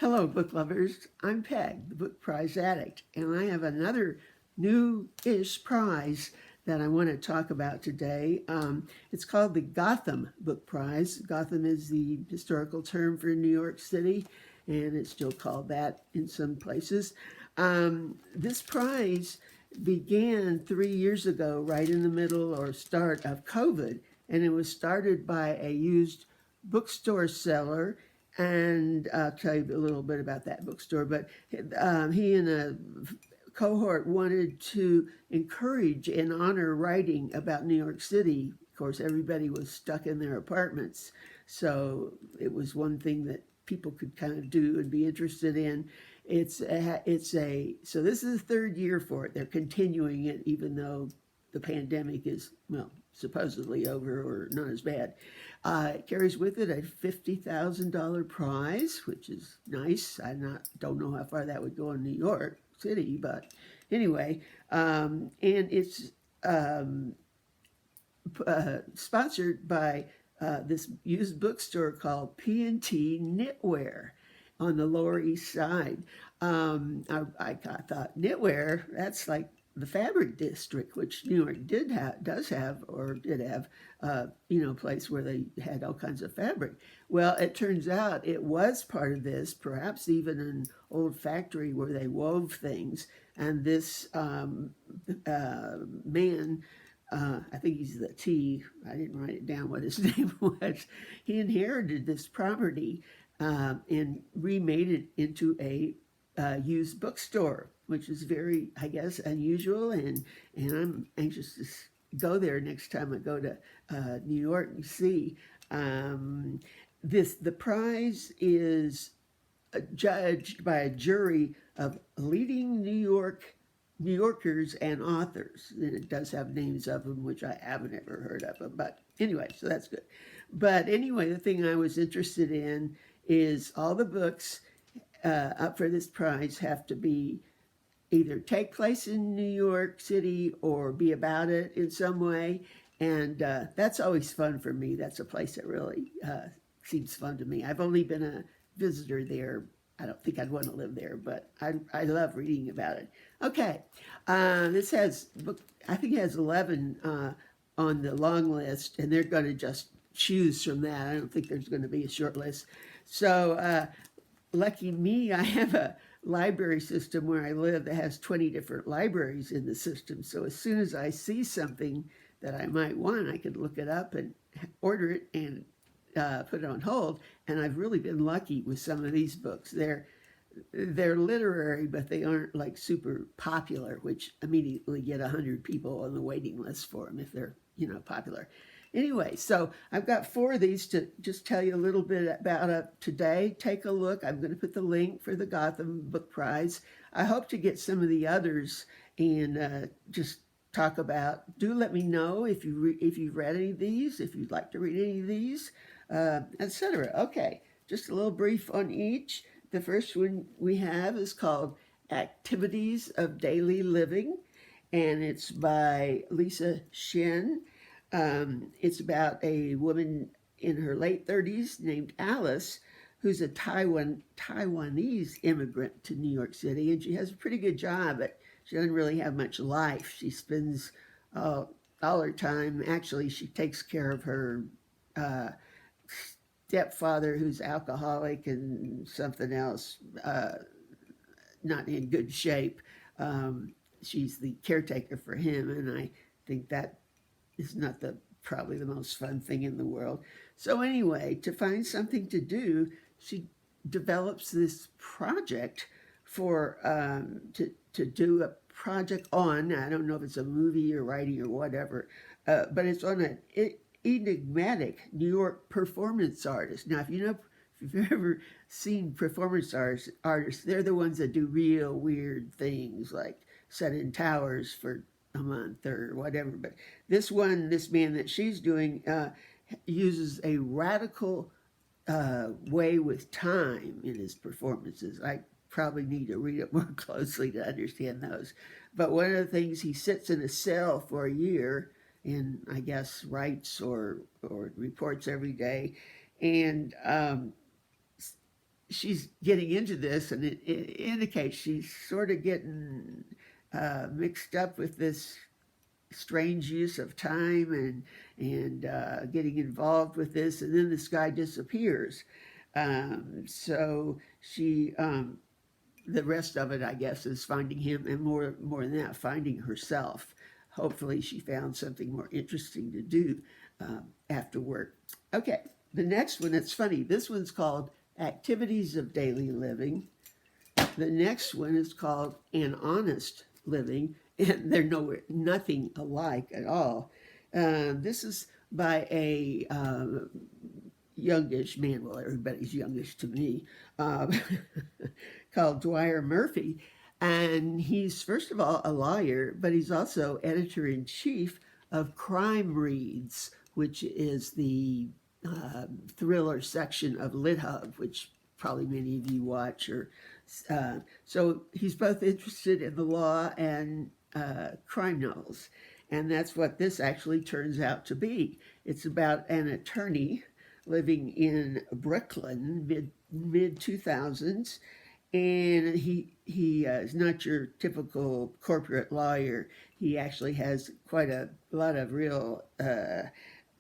Hello, book lovers. I'm Peg, the book prize addict, and I have another new-ish prize that I want to talk about today. It's called the Gotham Book Prize. Gotham is the historical term for New York City, and it's still called that in some places. This prize began 3 years ago, right in the middle or start of COVID, and it was started by a used bookstore seller, and I'll tell you a little bit about that bookstore. But he and a cohort wanted to encourage and honor writing about New York City. Of course, everybody was stuck in their apartments, so it was one thing that people could kind of do and be interested in. So this is the third year for it. They're continuing it, even though the pandemic is, well, supposedly over or not as bad. It carries with it a $50,000 prize, which is nice. Don't know how far that would go in New York City, but anyway, and it's sponsored by this used bookstore called P&T Knitwear on the Lower East Side. I thought knitwear, that's like the fabric district, which New York does have, or did have, place where they had all kinds of fabric. Well, it turns out it was part of this, perhaps even an old factory where they wove things. And this man, I think he's the T. I didn't write it down what his name was. He inherited this property and remade it into a used bookstore, which is very, I guess, unusual. And I'm anxious to go there next time I go to New York and see. The prize is judged by a jury of leading New Yorkers and authors. And it does have names of them, which I haven't ever heard of them. But anyway, so that's good. But anyway, the thing I was interested in is all the books up for this prize have to be either take place in New York City or be about it in some way. And that's always fun for me. That's a place that really seems fun to me. I've only been a visitor there. I don't think I'd want to live there, but I love reading about it. Okay, this has, I think it has 11 on the long list, and they're going to just choose from that. I don't think there's going to be a short list. So lucky me, I have a library system where I live that has 20 different libraries in the system. So as soon as I see something that I might want, I can look it up and order it and put it on hold. And I've really been lucky with some of these books. They're literary, but they aren't like super popular, which immediately get 100 people on the waiting list for them if they're, popular. Anyway, so I've got 4 of these to just tell you a little bit about today. Take a look. I'm going to put the link for the Gotham Book Prize. I hope to get some of the others and just talk about. Do let me know if you've read any of these, if you'd like to read any of these, etc. Okay, just a little brief on each. The first one we have is called Activities of Daily Living, and it's by Lisa Shen. It's about a woman in her late 30s named Alice, who's a Taiwanese immigrant to New York City, and she has a pretty good job, but she doesn't really have much life. She spends all her time, actually, she takes care of her stepfather, who's alcoholic and something else, not in good shape. She's the caretaker for him, and I think that is not probably the most fun thing in the world. So anyway, to find something to do, she develops this project for to do a project on. I don't know if it's a movie or writing or whatever, but it's on an enigmatic New York performance artist. Now, if you've ever seen performance artists, they're the ones that do real weird things, like set in towers for a month or whatever. But this man that she's doing uses a radical way with time in his performances. I probably need to read it more closely to understand those. But one of the things, he sits in a cell for a year and I guess writes or reports every day. And she's getting into this, and it indicates she's sort of getting mixed up with this strange use of time and getting involved with this, and then this guy disappears. So she the rest of it, I guess, is finding him, and more than that, finding herself. Hopefully, she found something more interesting to do after work. Okay, the next one. It's funny. This one's called Activities of Daily Living. The next one is called An Honest Living, and they're nothing alike at all. This is by a youngish man. Well, everybody's youngish to me. Called Dwyer Murphy. And he's, first of all, a lawyer, but he's also editor in chief of Crime Reads, which is the thriller section of LitHub, which probably many of you watch. So he's both interested in the law and crime novels. And that's what this actually turns out to be. It's about an attorney living in Brooklyn, mid 2000s, and he is not your typical corporate lawyer. He actually has quite a lot of real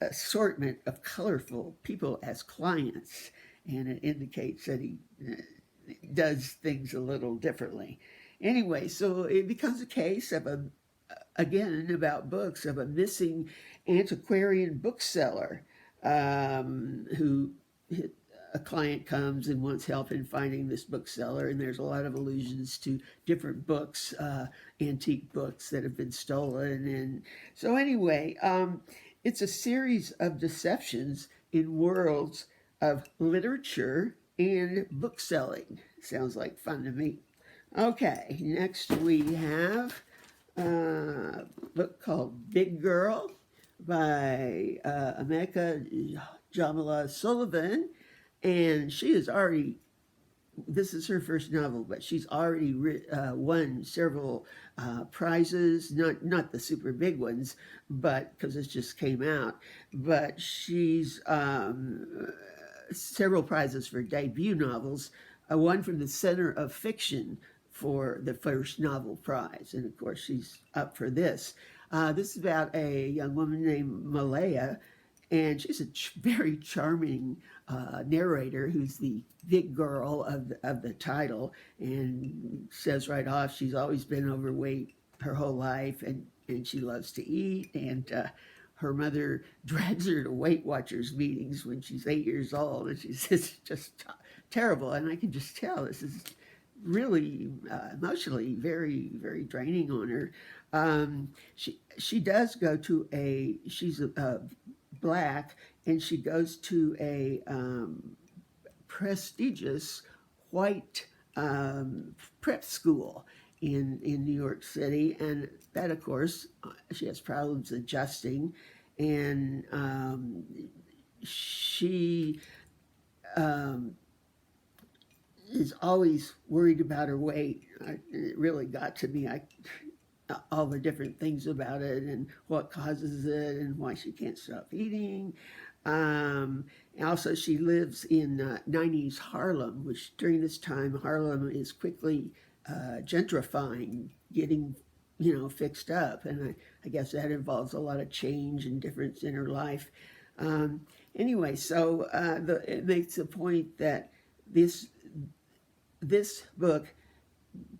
assortment of colorful people as clients, and it indicates that he does things a little differently. Anyway, so it becomes a case of again about books, of a missing antiquarian bookseller who a client comes and wants help in finding this bookseller, and there's a lot of allusions to different books, antique books that have been stolen. And so anyway, it's a series of deceptions in worlds of literature and bookselling. Sounds like fun to me. Okay, next we have a book called Big Girl by Emeka Jamila Sullivan. And she is already, this is her first novel, but she's already won several prizes, not the super big ones, but because it just came out. But she's several prizes for debut novels, one from the Center of Fiction for the first novel prize. And of course, she's up for this. This is about a young woman named Malaya, and she's a very charming narrator who's the big girl of the title, and says right off she's always been overweight her whole life, and she loves to eat, and her mother drags her to Weight Watchers meetings when she's 8 years old, and she's just terrible. And I can just tell this is really emotionally very, very draining on her. She does go to she's a black, and she goes to a prestigious white prep school in New York City, and that, of course, she has problems adjusting, and she is always worried about her weight. It really got to me. All the different things about it and what causes it and why she can't stop eating. Also, she lives in 90s Harlem, which during this time, Harlem is quickly gentrifying, getting, fixed up. And I guess that involves a lot of change and difference in her life. Anyway, so it makes the point that this book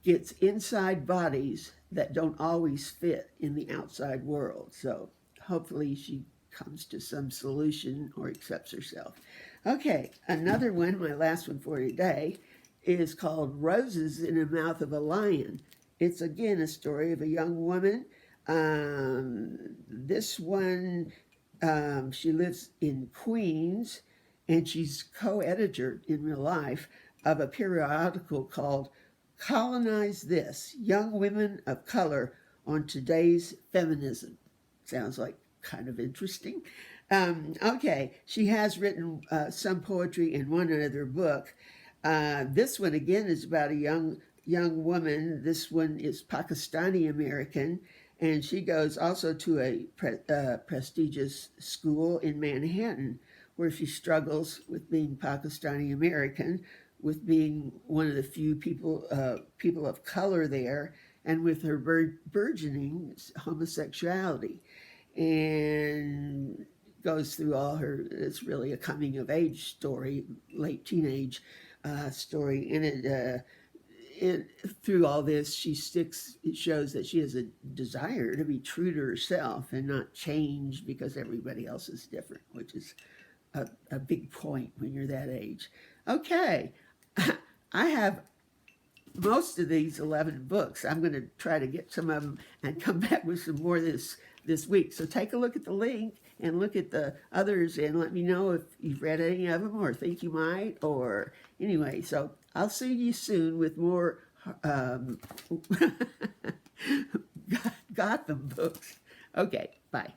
gets inside bodies that don't always fit in the outside world. So hopefully she comes to some solution or accepts herself. Okay, another one, my last one for today, is called Roses in the Mouth of a Lion. It's again a story of a young woman. This one, she lives in Queens, and she's co-editor in real life of a periodical called Colonize This, Young Women of Color on Today's Feminism. Sounds like kind of interesting. Okay, she has written some poetry in one other book. This one, again, is about a young woman. This one is Pakistani American, and she goes also to a prestigious school in Manhattan, where she struggles with being Pakistani American, with being one of the few people of color there, and with her burgeoning homosexuality, and goes through all her. It's really a coming of age story, late teenage story, and it through all this it shows that she has a desire to be true to herself and not change because everybody else is different, which is a big point when you're that age. Okay, I have most of these 11 books. I'm going to try to get some of them and come back with some more this week. So take a look at the link and look at the others and let me know if you've read any of them or think you might. Or anyway, so I'll see you soon with more Gotham books. Okay, bye.